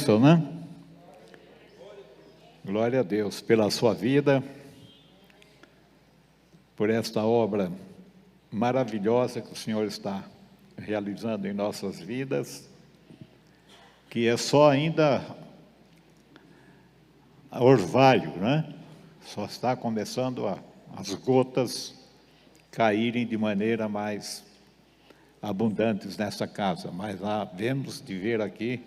bênção, né? Glória a Deus pela sua vida, por esta obra maravilhosa que o Senhor está realizando em nossas vidas, que é só ainda orvalho, né? Só está começando as gotas caírem de maneira mais abundantes nessa casa, mas vemos de ver aqui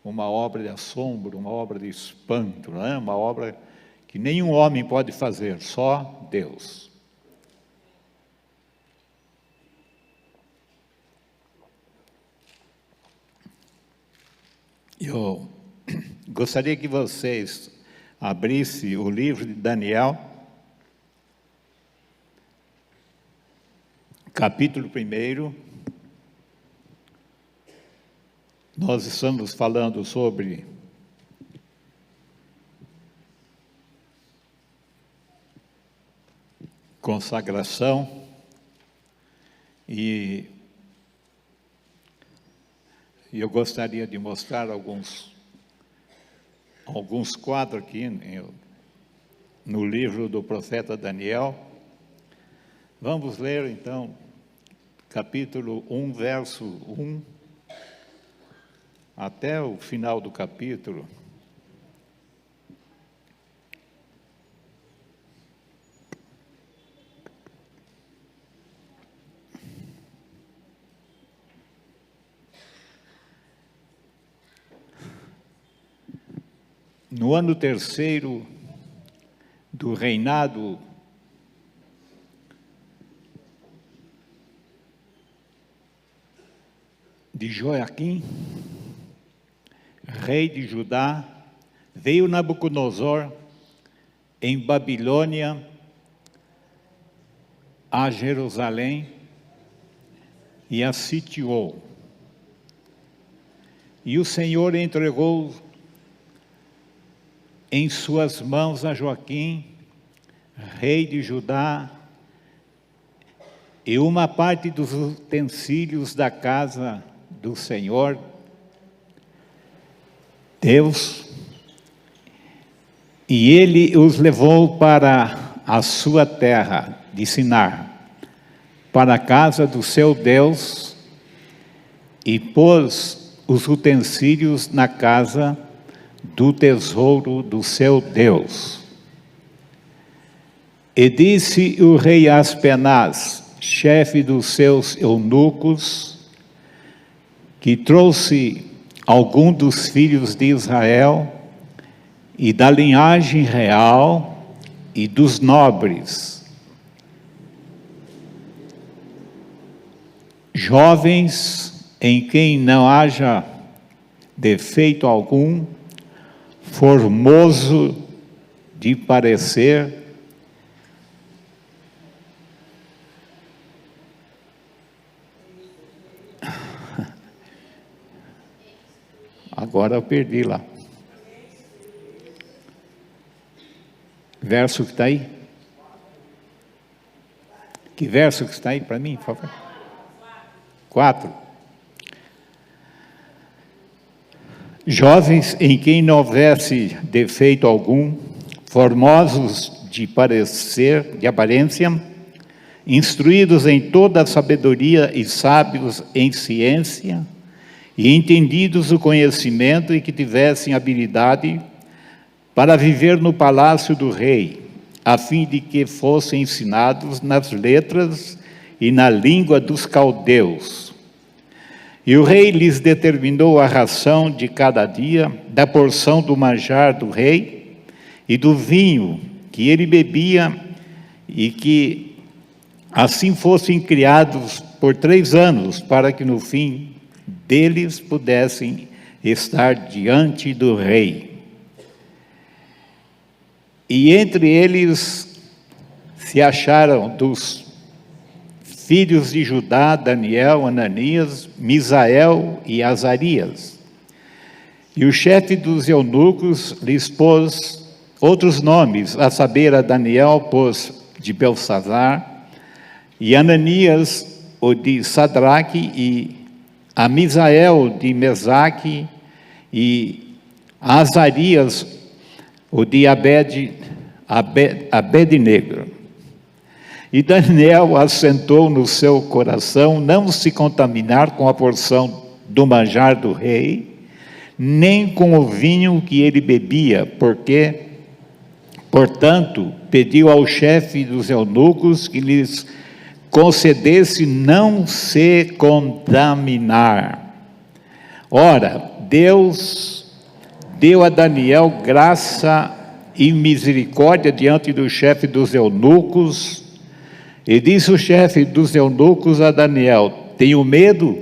uma obra de assombro, uma obra de espanto, né? Uma obra que nenhum homem pode fazer, só Deus. Eu gostaria que vocês abrissem o livro de Daniel, capítulo 1. Nós estamos falando sobre consagração e eu gostaria de mostrar alguns quadros aqui no livro do profeta Daniel. Vamos ler então capítulo 1, verso 1 até o final do capítulo. No ano 3º do reinado de Joaquim, rei de Judá, veio Nabucodonosor em Babilônia a Jerusalém e a sitiou. E o Senhor entregou em suas mãos a Joaquim, rei de Judá, e uma parte dos utensílios da casa do Senhor, Deus, e ele os levou para a sua terra de Sinar, para a casa do seu Deus, e pôs os utensílios na casa do tesouro do seu Deus. E disse o rei Aspenaz, chefe dos seus eunucos, que trouxe algum dos filhos de Israel e da linhagem real e dos nobres, jovens em quem não haja defeito algum, formoso de parecer, agora eu perdi lá. Verso que está aí? Que verso que está aí para mim, por favor? 4. Jovens em quem não houvesse defeito algum, formosos de parecer, de aparência, instruídos em toda a sabedoria e sábios em ciência, e entendidos o conhecimento e que tivessem habilidade para viver no palácio do rei, a fim de que fossem ensinados nas letras e na língua dos caldeus. E o rei lhes determinou a ração de cada dia, da porção do manjar do rei e do vinho que ele bebia, e que assim fossem criados por 3 anos, para que no fim deles pudessem estar diante do rei. E entre eles se acharam dos filhos de Judá, Daniel, Ananias, Misael e Azarias. E o chefe dos eunucos lhes pôs outros nomes, a saber, a Daniel pôs de Belsazar, e Ananias o de Sadraque, e a Misael de Mesaque, e Azarias, o de Abed-Negro. E Daniel assentou no seu coração não se contaminar com a porção do manjar do rei, nem com o vinho que ele bebia, portanto, pediu ao chefe dos eunucos que lhes concedesse não se contaminar. Ora, Deus deu a Daniel graça e misericórdia diante do chefe dos eunucos, e disse o chefe dos eunucos a Daniel: tenho medo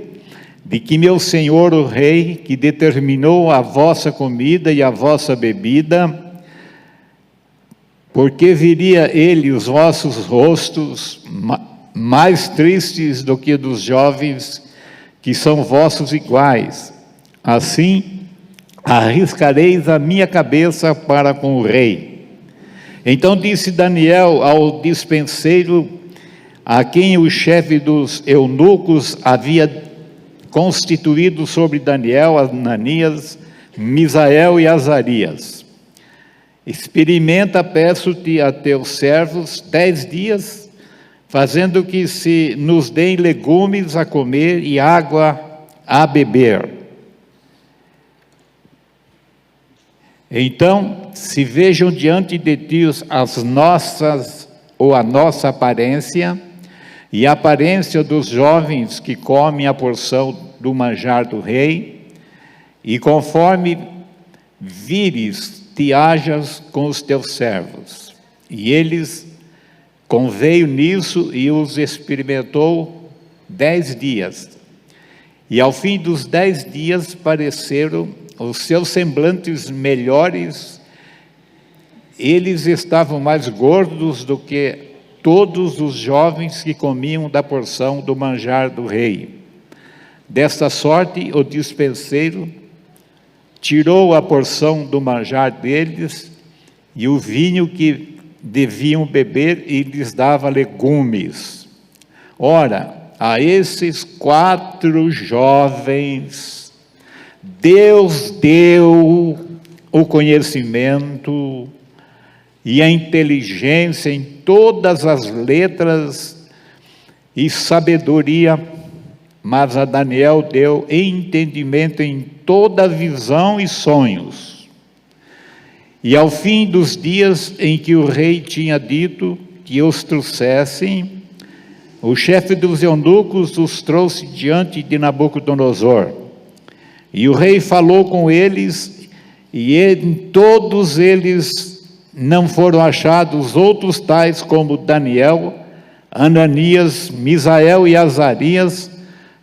de que meu senhor o rei, que determinou a vossa comida e a vossa bebida, porque viria ele os vossos rostos mais tristes do que dos jovens que são vossos iguais. Assim, arriscareis a minha cabeça para com o rei. Então disse Daniel ao dispenseiro, a quem o chefe dos eunucos havia constituído sobre Daniel, Ananias, Misael e Azarias: experimenta, peço-te, a teus servos 10 dias, fazendo que se nos deem legumes a comer e água a beber. Então, se vejam diante de ti a nossa aparência e a aparência dos jovens que comem a porção do manjar do rei, e conforme vires, te hajas com os teus servos. E eles conveio nisso e os experimentou 10 dias. E ao fim dos 10 dias pareceram os seus semblantes melhores, eles estavam mais gordos do que todos os jovens que comiam da porção do manjar do rei. Desta sorte, o dispenseiro tirou a porção do manjar deles e o vinho que deviam beber, e lhes dava legumes. Ora, a esses 4 jovens, Deus deu o conhecimento e a inteligência em todas as letras e sabedoria, mas a Daniel deu entendimento em toda visão e sonhos. E ao fim dos dias em que o rei tinha dito que os trouxessem, o chefe dos eunucos os trouxe diante de Nabucodonosor. E o rei falou com eles, e em todos eles não foram achados outros tais como Daniel, Ananias, Misael e Azarias,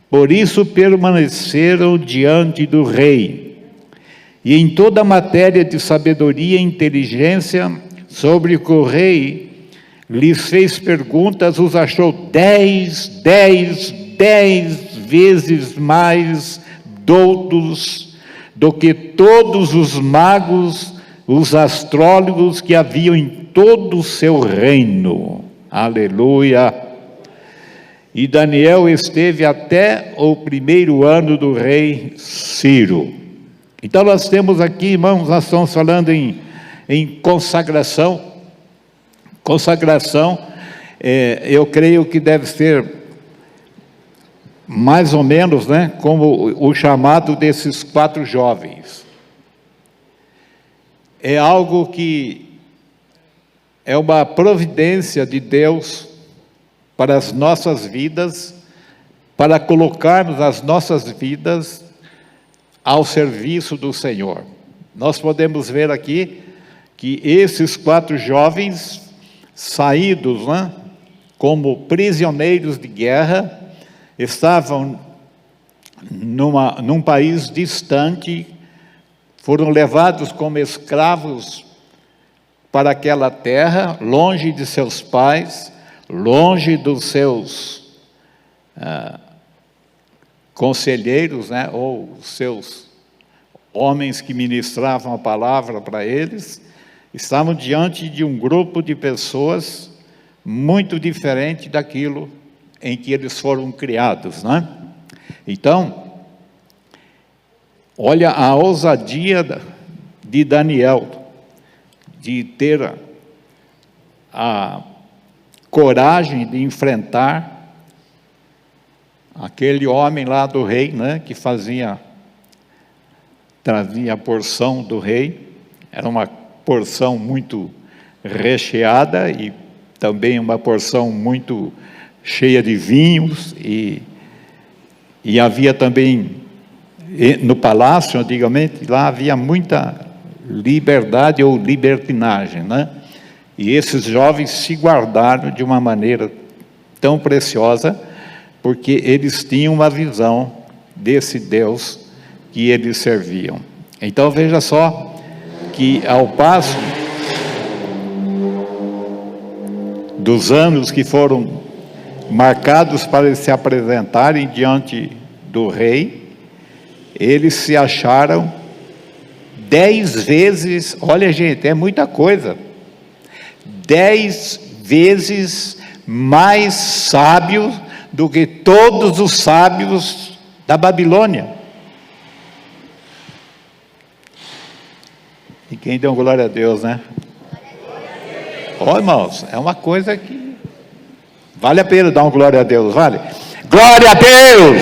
por isso permaneceram diante do rei. E em toda a matéria de sabedoria e inteligência, sobre o que o rei lhes fez perguntas, os achou 10 vezes mais doutos do que todos os magos, os astrólogos que haviam em todo o seu reino. Aleluia! E Daniel esteve até o 1º ano do rei Ciro. Então nós temos aqui, irmãos, nós estamos falando em consagração. Consagração, eu creio que deve ser mais ou menos, né, como o chamado desses 4 jovens. É algo que é uma providência de Deus para as nossas vidas, para colocarmos as nossas vidas ao serviço do Senhor. Nós podemos ver aqui que esses 4 jovens saídos, né, como prisioneiros de guerra, estavam num país distante, foram levados como escravos para aquela terra, longe de seus pais, longe dos seus conselheiros, né, ou seus homens que ministravam a palavra para eles. Estavam diante de um grupo de pessoas muito diferente daquilo em que eles foram criados, né? Então, olha a ousadia de Daniel, de ter a coragem de enfrentar aquele homem lá do rei, né, que trazia a porção do rei. Era uma porção muito recheada e também uma porção muito cheia de vinhos, e havia também, no palácio, antigamente, lá havia muita liberdade ou libertinagem, né? E esses jovens se guardaram de uma maneira tão preciosa, porque eles tinham uma visão desse Deus que eles serviam. Então veja só que, ao passo dos anos que foram marcados para eles se apresentarem diante do rei, eles se acharam 10 vezes, olha gente, é muita coisa, 10 vezes mais sábios do que todos os sábios da Babilônia. E quem deu glória a Deus, né? Ó, irmãos, é uma coisa que vale a pena dar uma glória a Deus, vale? Glória a Deus!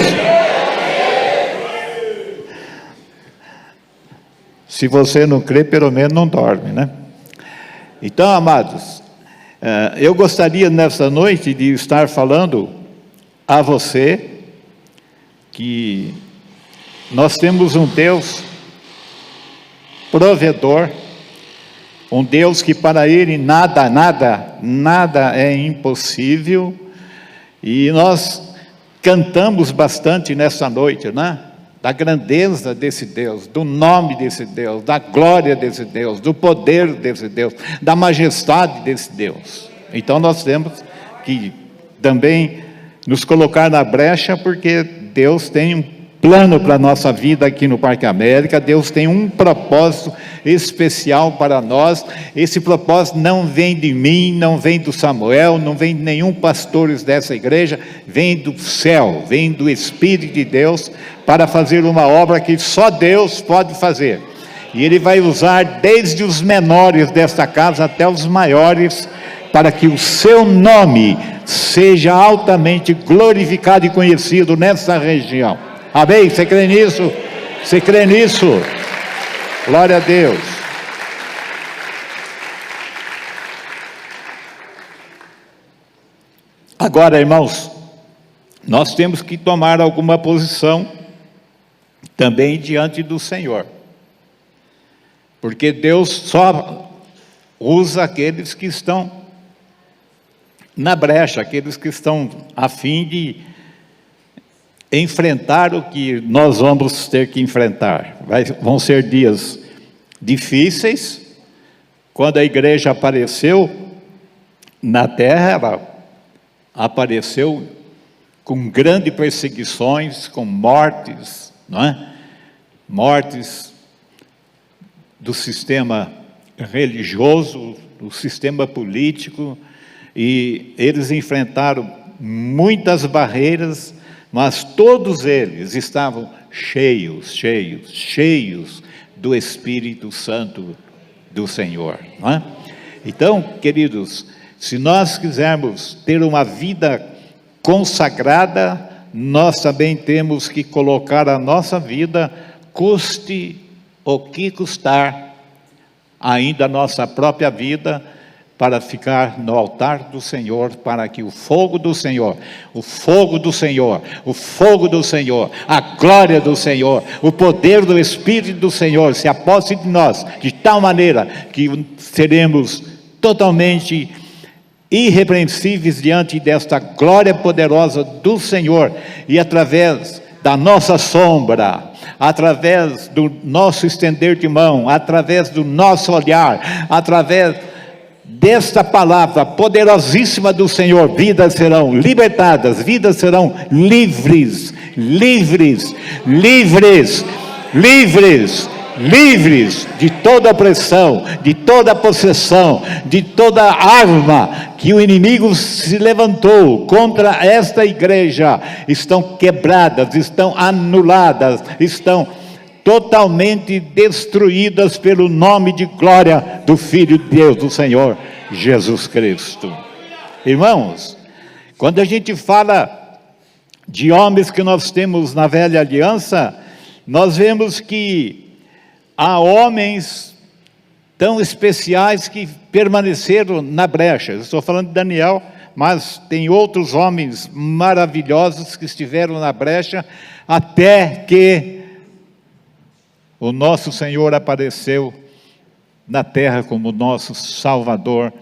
Se você não crê, pelo menos não dorme, né? Então, amados, eu gostaria nessa noite de estar falando a você que nós temos um Deus provedor, um Deus que para Ele nada é impossível, e nós cantamos bastante nessa noite, né? Da grandeza desse Deus, do nome desse Deus, da glória desse Deus, do poder desse Deus, da majestade desse Deus. Então nós temos que também nos colocar na brecha, porque Deus tem um plano para a nossa vida aqui no Parque América. Deus tem um propósito especial para nós. Esse propósito não vem de mim, não vem do Samuel, não vem de nenhum pastor dessa igreja, vem do céu, vem do Espírito de Deus, para fazer uma obra que só Deus pode fazer. E Ele vai usar desde os menores desta casa até os maiores, para que o seu nome seja altamente glorificado e conhecido nessa região. Amém? Você crê nisso? Você crê nisso? Glória a Deus. Agora, irmãos, nós temos que tomar alguma posição também diante do Senhor, porque Deus só usa aqueles que estão na brecha, aqueles que estão a fim de enfrentar o que nós vamos ter que enfrentar. Vão ser dias difíceis. Quando a igreja apareceu na terra, ela apareceu com grandes perseguições, com mortes, não é? Mortes do sistema religioso, do sistema político, e eles enfrentaram muitas barreiras, mas todos eles estavam cheios do Espírito Santo do Senhor, não é? Então, queridos, se nós quisermos ter uma vida consagrada, nós também temos que colocar a nossa vida, custe o que custar, ainda a nossa própria vida, para ficar no altar do Senhor, para que o fogo do Senhor, a glória do Senhor, o poder do Espírito do Senhor se aposse de nós, de tal maneira que seremos totalmente irrepreensíveis diante desta glória poderosa do Senhor, e através da nossa sombra, através do nosso estender de mão, através do nosso olhar, através desta palavra poderosíssima do Senhor, vidas serão libertadas, vidas serão livres de toda opressão, de toda possessão, de toda arma que o inimigo se levantou contra esta igreja, estão quebradas, estão anuladas, totalmente destruídas pelo nome de glória do Filho de Deus, do Senhor Jesus Cristo. Irmãos, quando a gente fala de homens que nós temos na velha aliança, nós vemos que há homens tão especiais que permaneceram na brecha. Eu estou falando de Daniel, mas tem outros homens maravilhosos que estiveram na brecha até que o nosso Senhor apareceu na terra como nosso Salvador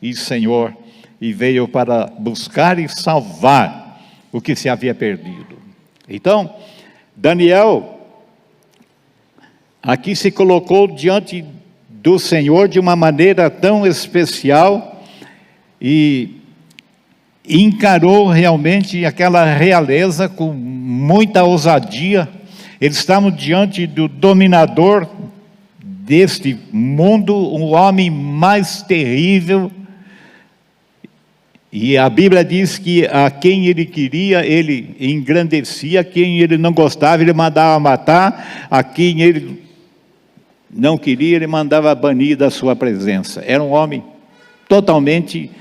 e Senhor, e veio para buscar e salvar o que se havia perdido. Então, Daniel aqui se colocou diante do Senhor de uma maneira tão especial e encarou realmente aquela realeza com muita ousadia. Eles estavam diante do dominador deste mundo, o homem mais terrível, e a Bíblia diz que a quem ele queria, ele engrandecia, a quem ele não gostava, ele mandava matar, a quem ele não queria, ele mandava banir da sua presença. Era um homem totalmente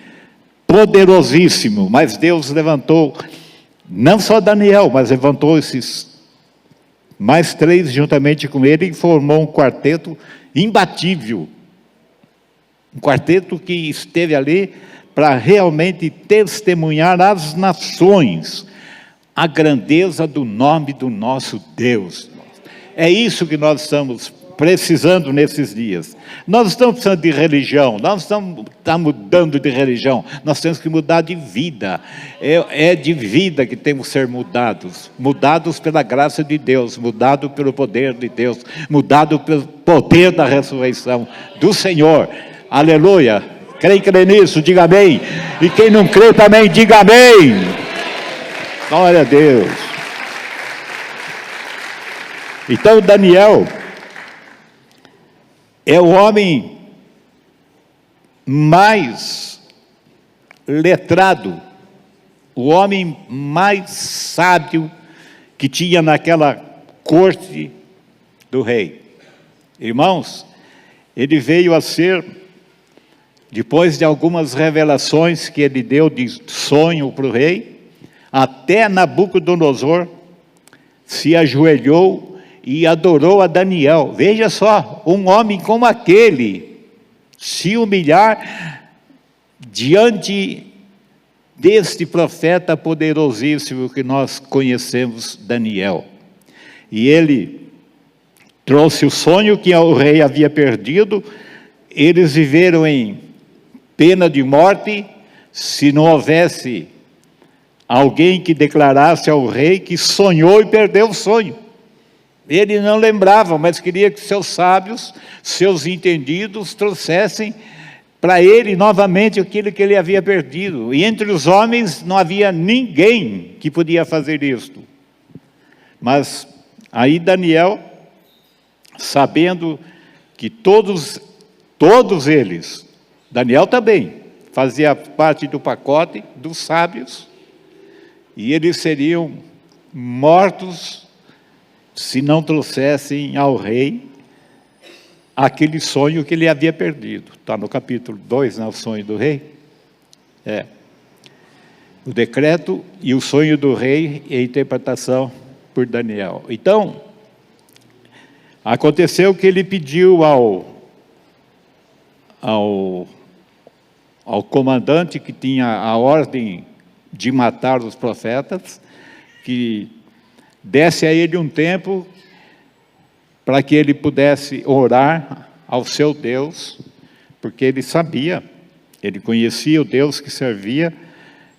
poderosíssimo, mas Deus levantou, não só Daniel, mas levantou esses mais 3 juntamente com ele, e formou um quarteto imbatível, um quarteto que esteve ali para realmente testemunhar às nações a grandeza do nome do nosso Deus. É isso que nós estamos precisando nesses dias. Nós não estamos precisando de religião, nós não estamos mudando de religião, nós temos que mudar de vida. É de vida que temos que ser mudados pela graça de Deus, mudados pelo poder de Deus, mudados pelo poder da ressurreição do Senhor. Aleluia! Quem crê nisso, diga amém. E quem não crê também, diga amém. Glória a Deus. Então Daniel é o homem mais letrado, o homem mais sábio que tinha naquela corte do rei. Irmãos, ele veio a ser, depois de algumas revelações que ele deu de sonho para o rei, até Nabucodonosor se ajoelhou e adorou a Daniel. Veja só, um homem como aquele se humilhar diante deste profeta poderosíssimo que nós conhecemos, Daniel. E ele trouxe o sonho que o rei havia perdido. Eles viveram em pena de morte se não houvesse alguém que declarasse ao rei que sonhou e perdeu o sonho. Ele não lembrava, mas queria que seus sábios, seus entendidos, trouxessem para ele novamente aquilo que ele havia perdido. E entre os homens não havia ninguém que podia fazer isto. Mas aí Daniel, sabendo que todos eles, Daniel também, fazia parte do pacote dos sábios, e eles seriam mortos se não trouxessem ao rei aquele sonho que ele havia perdido. Está no capítulo 2, né, o sonho do rei. O decreto e o sonho do rei e a interpretação por Daniel. Então, aconteceu que ele pediu ao comandante que tinha a ordem de matar os profetas, que desse a ele um tempo para que ele pudesse orar ao seu Deus, porque ele sabia, ele conhecia o Deus que servia,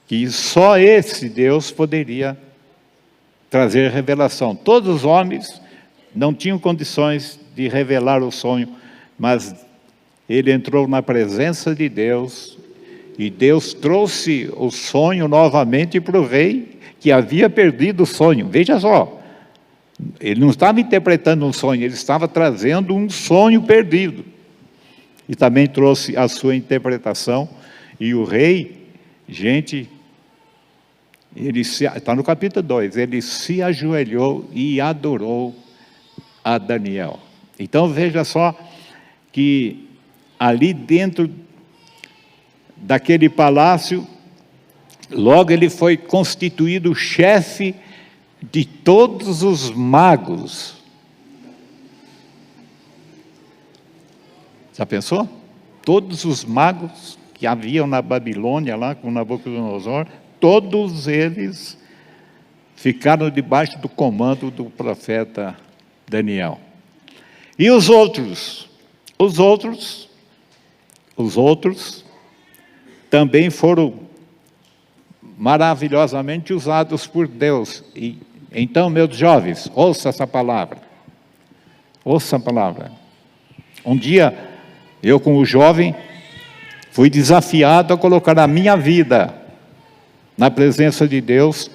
que só esse Deus poderia trazer revelação. Todos os homens não tinham condições de revelar o sonho, mas ele entrou na presença de Deus, e Deus trouxe o sonho novamente para o rei, que havia perdido o sonho. Veja só, ele não estava interpretando um sonho, ele estava trazendo um sonho perdido. E também trouxe a sua interpretação, e o rei, gente, está no capítulo 2, ele se ajoelhou e adorou a Daniel. Então veja só que ali dentro daquele palácio, logo ele foi constituído chefe de todos os magos. Já pensou? Todos os magos que haviam na Babilônia, lá com Nabucodonosor, todos eles ficaram debaixo do comando do profeta Daniel. E os outros? Os outros também foram maravilhosamente usados por Deus. E então, meus jovens, ouça essa palavra. Ouça a palavra. Um dia, eu como jovem, fui desafiado a colocar a minha vida na presença de Deus,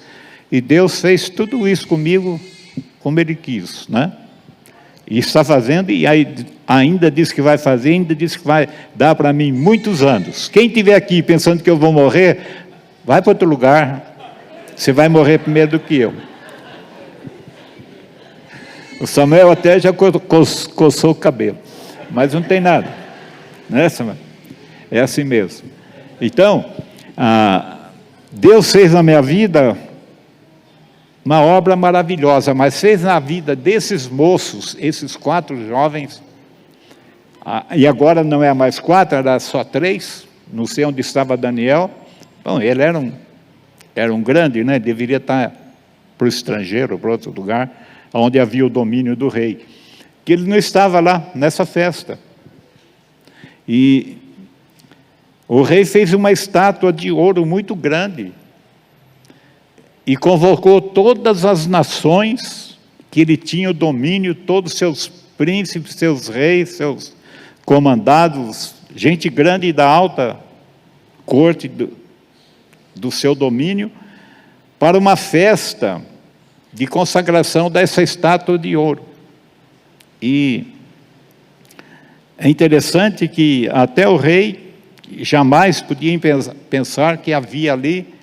e Deus fez tudo isso comigo como Ele quis, né? E está fazendo, e ainda diz que vai fazer, ainda diz que vai dar para mim muitos anos. Quem estiver aqui pensando que eu vou morrer, vai para outro lugar, você vai morrer primeiro do que eu. O Samuel até já coçou o cabelo, mas não tem nada, né, Samuel? É assim mesmo. Então, Deus fez na minha vida uma obra maravilhosa, mas fez na vida desses moços, esses 4 jovens, e agora não é mais 4, era só 3, não sei onde estava Daniel. Bom, ele era um grande, né? Deveria estar para o estrangeiro, para outro lugar, onde havia o domínio do rei. Que ele não estava lá, nessa festa. E o rei fez uma estátua de ouro muito grande, e convocou todas as nações que ele tinha o domínio, todos os seus príncipes, seus reis, seus comandados, gente grande da alta corte do seu domínio, para uma festa de consagração dessa estátua de ouro. E é interessante que até o rei jamais podia pensar que havia ali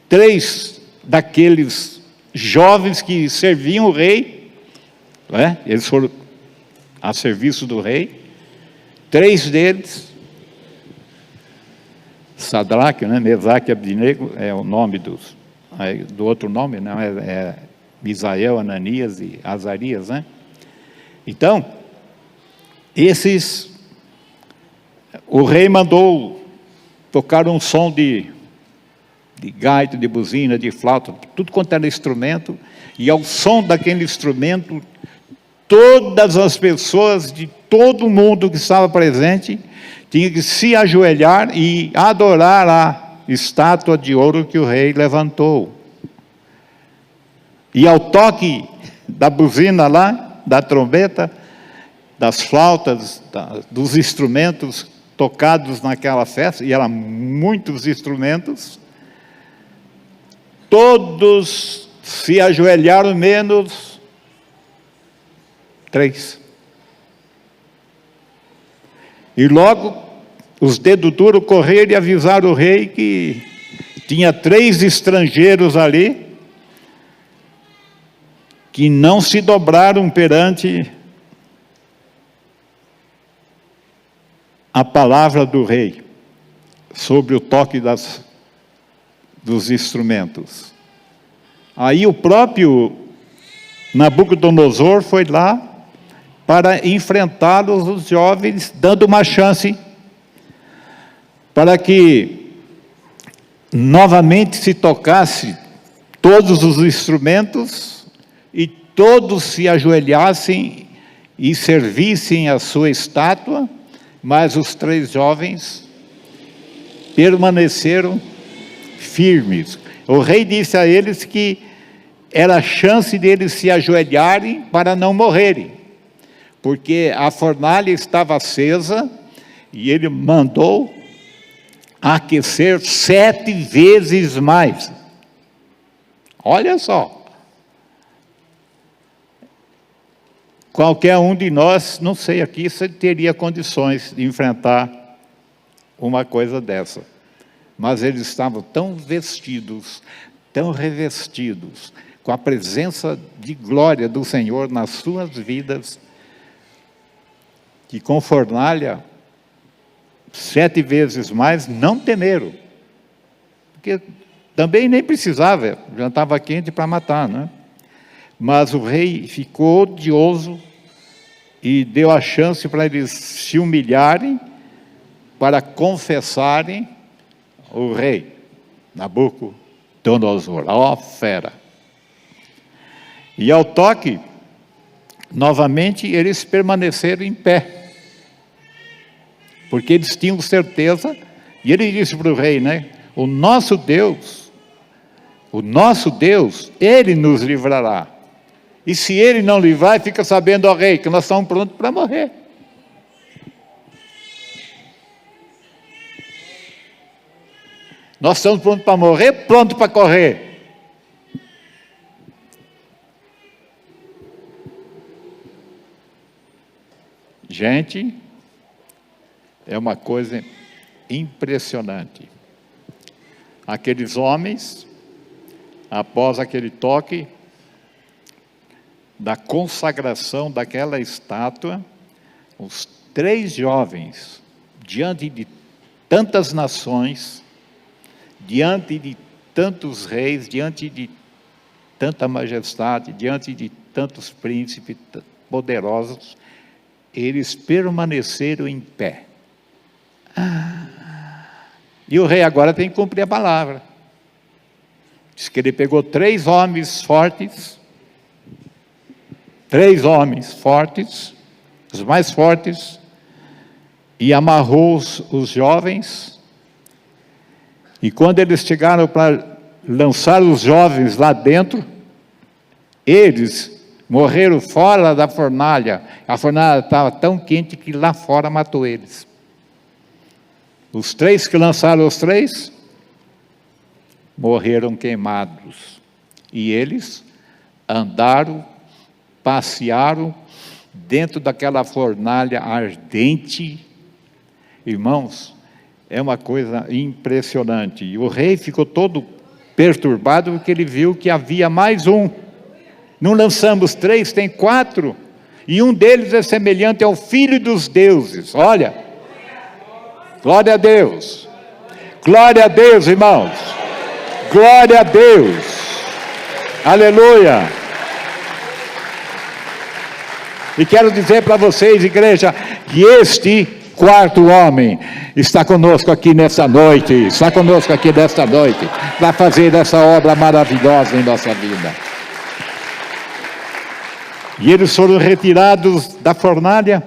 3 daqueles jovens que serviam o rei, né? Eles foram a serviço do rei, 3 deles, Sadraque, né? Mesaque e Abdinego, é o nome do outro nome, não é Misael, Ananias e Azarias, né? Então, o rei mandou tocar um som de gaita, de buzina, de flauta, tudo quanto era instrumento, e ao som daquele instrumento, todas as pessoas de todo mundo que estava presente tinham que se ajoelhar e adorar a estátua de ouro que o rei levantou. E ao toque da buzina lá, da trombeta, das flautas, dos instrumentos tocados naquela festa, e eram muitos instrumentos, todos se ajoelharam, menos 3. E logo os dedos duros correram e avisaram o rei que tinha 3 estrangeiros ali que não se dobraram perante a palavra do rei sobre o toque dos instrumentos. Aí o próprio Nabucodonosor foi lá para enfrentá-los, os jovens, dando uma chance para que novamente se tocasse todos os instrumentos e todos se ajoelhassem e servissem a sua estátua, mas os 3 jovens permaneceram firmes. O rei disse a eles que era a chance deles se ajoelharem para não morrerem, porque a fornalha estava acesa e ele mandou aquecer 7 vezes mais. Olha só. Qualquer um de nós, não sei aqui, se teria condições de enfrentar uma coisa dessa. Mas eles estavam tão vestidos, tão revestidos, com a presença de glória do Senhor nas suas vidas, que com fornalha 7 vezes mais não temeram, porque também nem precisava, já estava quente para matar, né? Mas o rei ficou odioso e deu a chance para eles se humilharem, para confessarem o rei Nabucodonosor, ó fera. E ao toque, novamente eles permaneceram em pé, porque eles tinham certeza, e ele disse para o rei, né? O nosso Deus, Ele nos livrará. E se Ele não livrar, fica sabendo, ó rei, que nós estamos prontos para morrer. Nós estamos prontos para morrer, prontos para correr. Gente, é uma coisa impressionante. Aqueles homens, após aquele toque da consagração daquela estátua, os 3 jovens, diante de tantas nações, diante de tantos reis, diante de tanta majestade, diante de tantos príncipes poderosos, eles permaneceram em pé. E o rei agora tem que cumprir a palavra. Diz que ele pegou 3 homens fortes, os mais fortes, e amarrou os jovens, e quando eles chegaram para lançar os jovens lá dentro, eles morreram fora da fornalha. A fornalha estava tão quente que lá fora matou eles. Os 3 que lançaram os 3, morreram queimados. E eles andaram, passearam dentro daquela fornalha ardente. Irmãos, é uma coisa impressionante. E o rei ficou todo perturbado porque ele viu que havia mais um. Não lançamos 3, tem 4. E um deles é semelhante ao Filho dos deuses. Olha, glória a Deus. Glória a Deus, irmãos. Glória a Deus. Aleluia. E quero dizer para vocês, igreja, que este 4º homem está conosco aqui nessa noite, para fazer essa obra maravilhosa em nossa vida. E eles foram retirados da fornalha.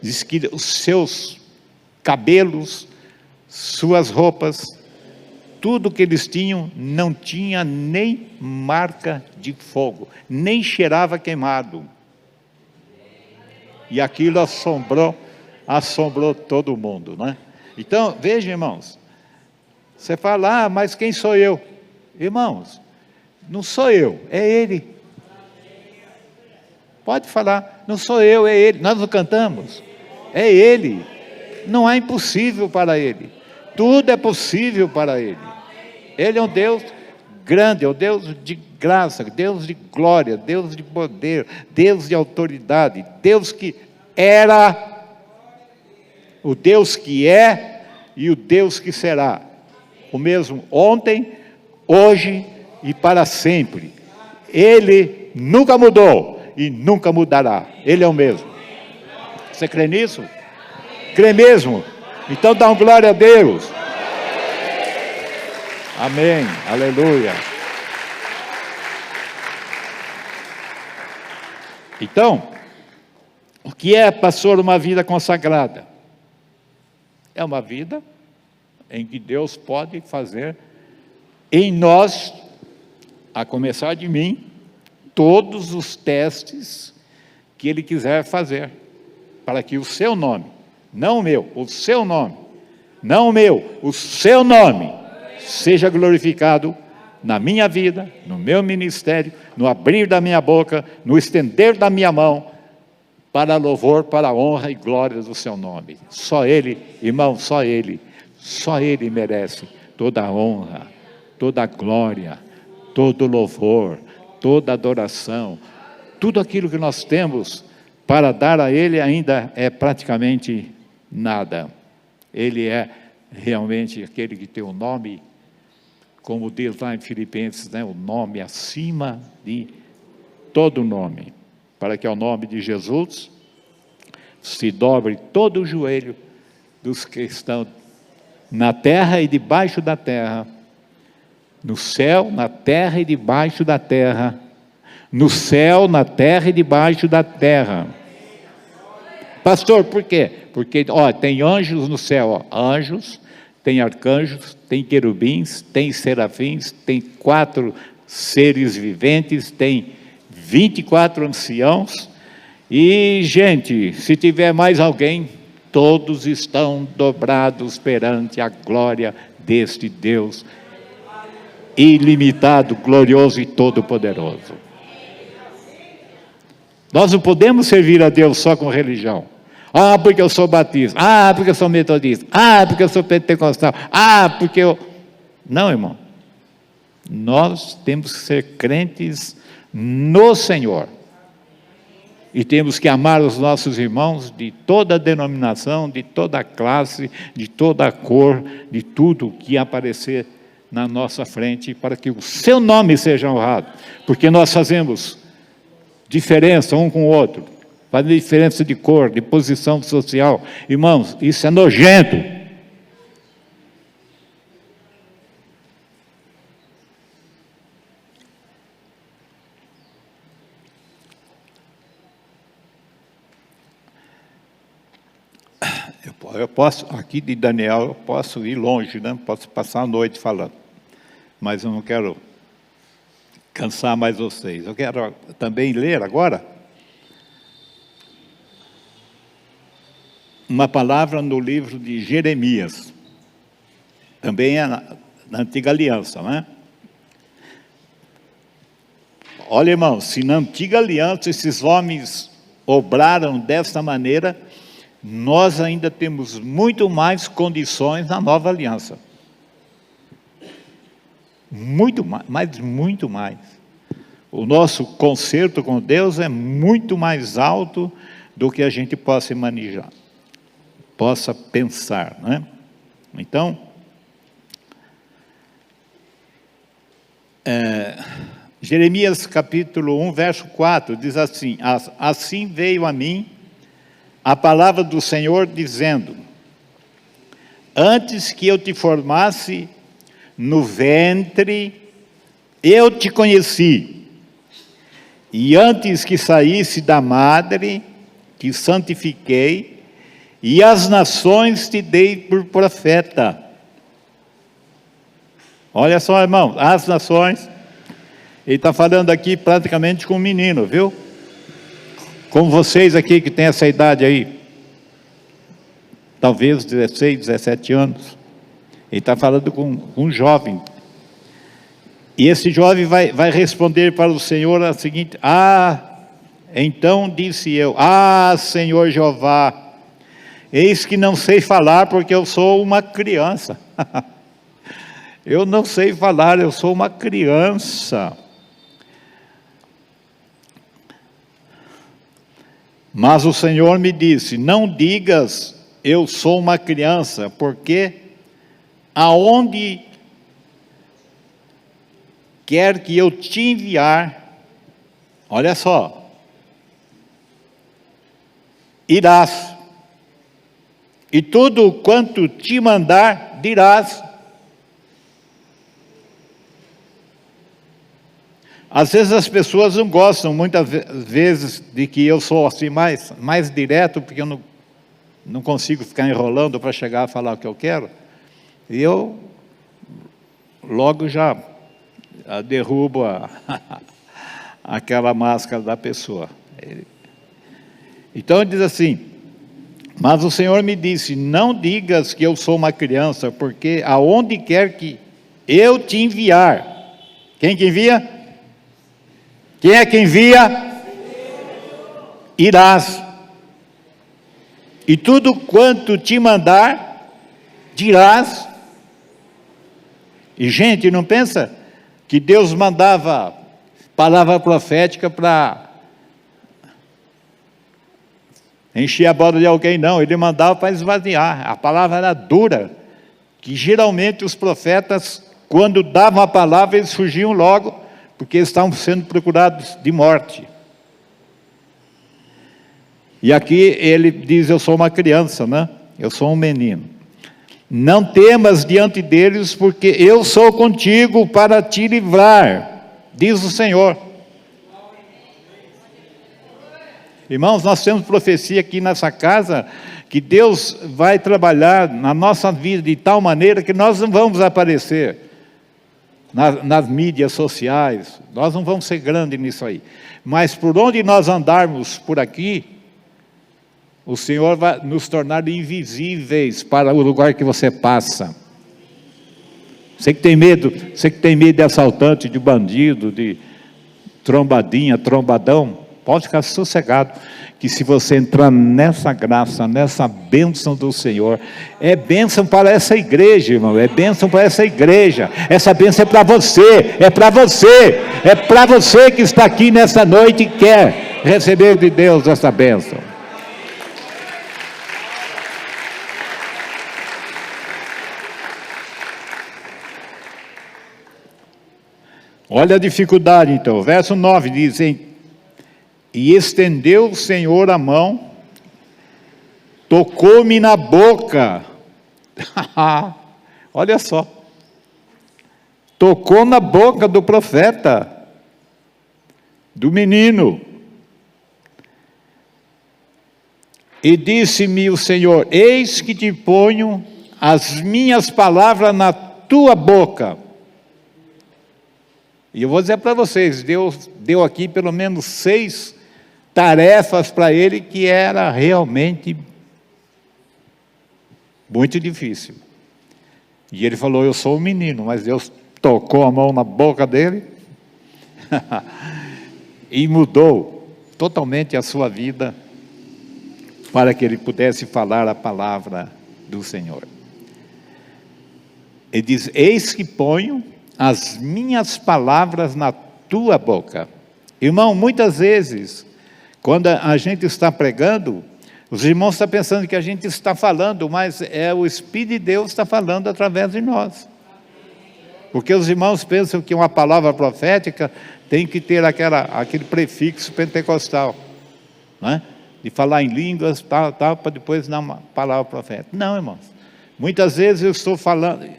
Diz que os seus cabelos, suas roupas, tudo que eles tinham, não tinha nem marca de fogo, nem cheirava queimado. E aquilo assombrou todo mundo, né? Então, vejam, irmãos, você fala, mas quem sou eu? Irmãos, não sou eu, é Ele. Pode falar, não sou eu, é Ele. Nós não cantamos, é Ele. Não há impossível para Ele. Tudo é possível para Ele. Ele é um Deus grande, é um Deus de graça, Deus de glória, Deus de poder, Deus de autoridade, Deus que era, o Deus que é e o Deus que será. O mesmo ontem, hoje e para sempre. Ele nunca mudou e nunca mudará. Ele é o mesmo. Você crê nisso? Crê mesmo? Então dá uma glória a Deus. Amém. Aleluia. Então, o que é, pastor, uma vida consagrada? É uma vida em que Deus pode fazer em nós, a começar de mim, todos os testes que Ele quiser fazer, para que o seu nome, não o meu, o seu nome, não o meu, o seu nome, seja glorificado na minha vida, no meu ministério, no abrir da minha boca, no estender da minha mão, para louvor, para a honra e glória do seu nome. Só Ele, irmão, só Ele merece toda a honra, toda a glória, todo louvor, toda adoração, tudo aquilo que nós temos para dar a Ele ainda é praticamente nada. Ele é realmente aquele que tem o nome, como diz lá em Filipenses, né? O nome acima de todo nome, para que ao nome de Jesus se dobre todo o joelho dos que estão na terra e debaixo da terra, no céu, na terra e debaixo da terra, no céu, na terra e debaixo da terra. Pastor, por quê? Porque tem anjos no céu, anjos, tem arcanjos, tem querubins, tem serafins, tem 4 seres viventes, tem 24 anciãos, e, gente, se tiver mais alguém, todos estão dobrados perante a glória deste Deus ilimitado, glorioso e todo-poderoso. Nós não podemos servir a Deus só com religião. Porque eu sou batista. Porque eu sou metodista. Porque eu sou pentecostal. Porque eu... Não, irmão. Nós temos que ser crentes no Senhor. E temos que amar os nossos irmãos de toda denominação, de toda classe, de toda cor, de tudo que aparecer na nossa frente, para que o seu nome seja honrado. Porque nós fazemos diferença um com o outro, fazemos diferença de cor, de posição social. Irmãos, isso é nojento. Eu posso, aqui de Daniel, eu posso ir longe, né? Posso passar a noite falando, mas eu não quero cansar mais vocês. Eu quero também ler agora uma palavra no livro de Jeremias, também é na Antiga Aliança, né? Olha, irmãos, se na Antiga Aliança esses homens obraram desta maneira, nós ainda temos muito mais condições na Nova Aliança. Muito mais, mas muito mais. O nosso concerto com Deus é muito mais alto do que a gente possa imaginar, possa pensar, né? Então, Jeremias capítulo 1, verso 4, diz assim: assim veio a mim a palavra do Senhor dizendo: antes que eu te formasse no ventre, eu te conheci, e antes que saísse da madre, te santifiquei, e as nações te dei por profeta. Olha só, irmão, as nações, ele está falando aqui praticamente com um menino, viu? Como vocês aqui que têm essa idade aí, talvez 16, 17 anos, ele está falando com um jovem, e esse jovem vai responder para o Senhor a seguinte: então disse eu, Senhor Jeová, eis que não sei falar porque eu sou uma criança. Eu não sei falar, eu sou uma criança. Mas o Senhor me disse: não digas, eu sou uma criança, porque aonde quer que eu te enviar, olha só, irás, e tudo quanto te mandar, dirás. Às vezes as pessoas não gostam, muitas vezes, de que eu sou assim mais direto, porque eu não consigo ficar enrolando para chegar a falar o que eu quero, e eu logo já derrubo aquela máscara da pessoa. Então ele diz assim: mas o Senhor me disse: não digas que eu sou uma criança, porque aonde quer que eu te enviar, quem que envia? Quem é que envia? Irás, e tudo quanto te mandar, dirás. E gente, não pensa que Deus mandava palavra profética para encher a bola de alguém, não, ele mandava para esvaziar. A palavra era dura, que geralmente os profetas, quando davam a palavra, eles fugiam logo, porque eles estavam sendo procurados de morte. E aqui ele diz, eu sou uma criança, né? Eu sou um menino. Não temas diante deles, porque eu sou contigo para te livrar, diz o Senhor. Irmãos, nós temos profecia aqui nessa casa, que Deus vai trabalhar na nossa vida de tal maneira que nós não vamos aparecer nas mídias sociais, nós não vamos ser grandes nisso aí. Mas por onde nós andarmos por aqui, o Senhor vai nos tornar invisíveis para o lugar que você passa. Você que tem medo de assaltante, de bandido, de trombadinha, trombadão, pode ficar sossegado, que se você entrar nessa graça, nessa bênção do Senhor, é bênção para essa igreja, irmão, é bênção para essa igreja, essa bênção é para você, é para você que está aqui nessa noite e quer receber de Deus essa bênção. Olha a dificuldade então, verso 9 diz, e estendeu o Senhor a mão, tocou-me na boca, olha só, tocou na boca do profeta, do menino, e disse-me o Senhor, eis que te ponho as minhas palavras na tua boca. E eu vou dizer para vocês, Deus deu aqui pelo menos 6 tarefas para ele que era realmente muito difícil. E ele falou, eu sou um menino, mas Deus tocou a mão na boca dele e mudou totalmente a sua vida para que ele pudesse falar a palavra do Senhor. Ele diz, eis que ponho as minhas palavras na tua boca. Irmão, muitas vezes, quando a gente está pregando, os irmãos estão pensando que a gente está falando, mas é o Espírito de Deus que está falando através de nós. Porque os irmãos pensam que uma palavra profética tem que ter aquele prefixo pentecostal, né? De falar em línguas, tal, para depois dar uma palavra profética. Não, irmãos. Muitas vezes eu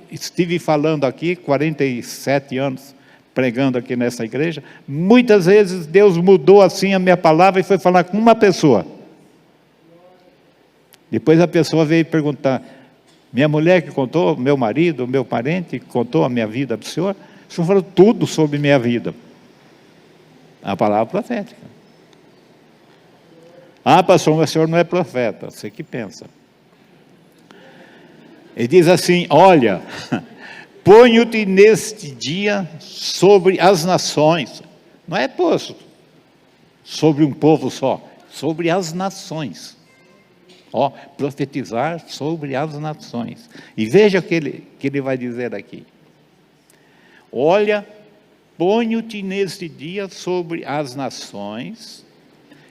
estive falando aqui, 47 anos, pregando aqui nessa igreja, muitas vezes Deus mudou assim a minha palavra e foi falar com uma pessoa. Depois a pessoa veio perguntar, minha mulher que contou, meu marido, meu parente que contou a minha vida para o senhor falou tudo sobre minha vida. A palavra profética. Ah, pastor, mas o senhor não é profeta, você que pensa. Ele diz assim, olha, ponho-te neste dia sobre as nações, não é posto sobre um povo só, sobre as nações, profetizar sobre as nações, e veja o que ele vai dizer aqui, olha, ponho-te neste dia sobre as nações,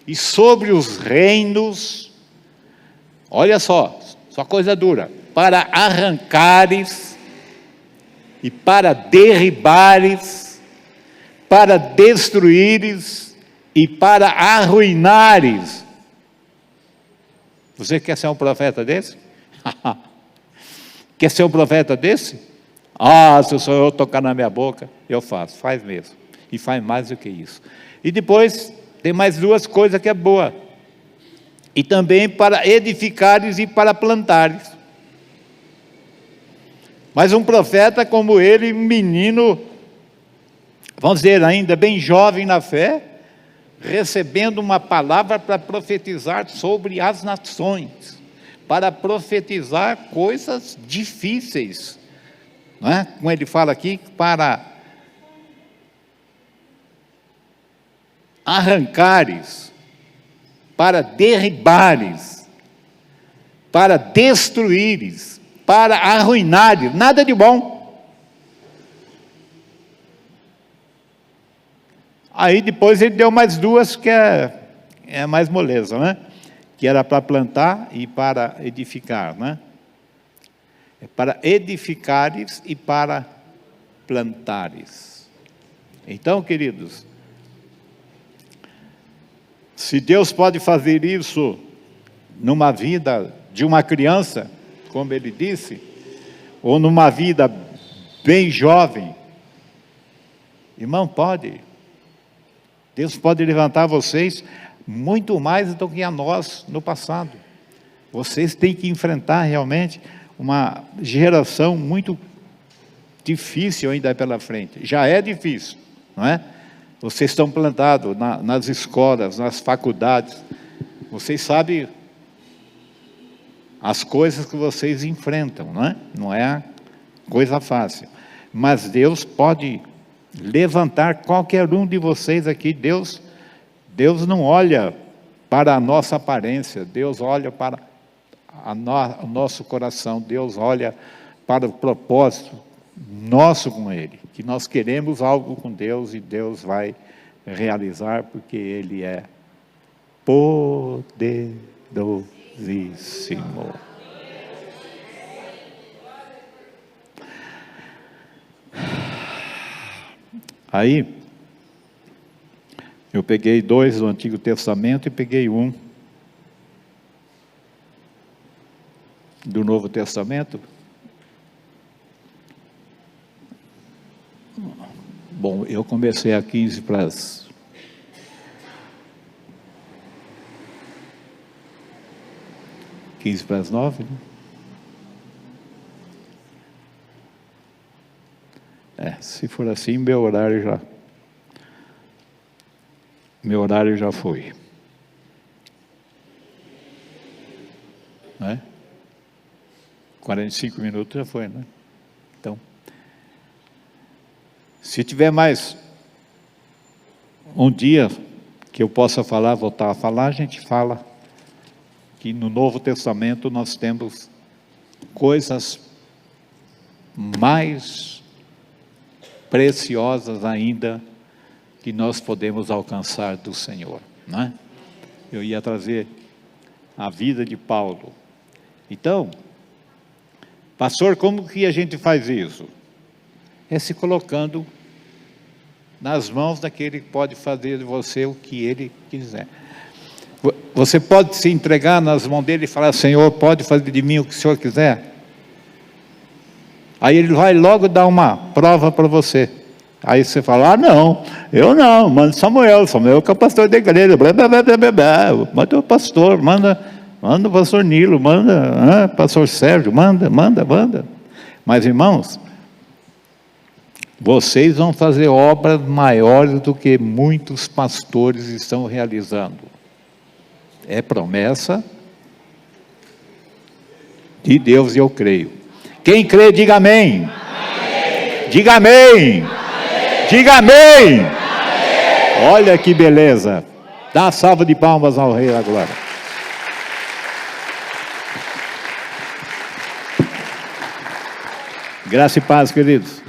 e sobre os reinos, olha só coisa dura, para arrancares, e para derribares, para destruíres, e para arruinares. Você quer ser um profeta desse? Quer ser um profeta desse? Ah, se o Senhor tocar na minha boca, eu faço, faz mesmo, e faz mais do que isso. E depois, tem mais 2 coisas que é boa, e também para edificares e para plantares. Mas um profeta como ele, menino, vamos dizer ainda bem jovem na fé, recebendo uma palavra para profetizar sobre as nações, para profetizar coisas difíceis, não é? Como ele fala aqui, para arrancares, para derribares, para destruíres, para arruinares, nada de bom. Aí depois ele deu mais duas, que é mais moleza, né? Que era para plantar e para edificar, né? É para edificares e para plantares. Então, queridos, se Deus pode fazer isso numa vida de uma criança, como ele disse, ou numa vida bem jovem, irmão, pode. Deus pode levantar vocês muito mais do que a nós no passado. Vocês têm que enfrentar realmente uma geração muito difícil ainda pela frente. Já é difícil, não é? Vocês estão plantados nas escolas, nas faculdades. Vocês sabem as coisas que vocês enfrentam, não é? Não é coisa fácil. Mas Deus pode levantar qualquer um de vocês aqui. Deus não olha para a nossa aparência, Deus olha para o nosso coração, Deus olha para o propósito nosso com Ele, que nós queremos algo com Deus e Deus vai realizar, porque Ele é poderosíssimo. Aí, eu peguei 2 do Antigo Testamento e peguei 1 do Novo Testamento. Bom, eu comecei a 15 para as 9, né? Se for assim, meu horário já foi. Né? 45 minutos já foi, né? Então, se tiver mais um dia que eu possa falar, voltar a falar, a gente fala que no Novo Testamento nós temos coisas mais preciosas ainda que nós podemos alcançar do Senhor, né? Eu ia trazer a vida de Paulo. Então, pastor, como que a gente faz isso? É se colocando nas mãos daquele que pode fazer de você o que ele quiser. Você pode se entregar nas mãos dele e falar: Senhor, pode fazer de mim o que o Senhor quiser? Aí ele vai logo dar uma prova para você. Aí você fala: não, eu não, manda Samuel que é o pastor da igreja, manda o pastor, manda o pastor Nilo, manda pastor Sérgio, manda. Mas, irmãos, vocês vão fazer obras maiores do que muitos pastores estão realizando. É promessa de Deus e eu creio. Quem crê, diga amém. Amém. Diga amém. Amém. Diga amém. Amém. Olha que beleza. Dá uma salva de palmas ao Rei da Glória. Graça e paz, queridos.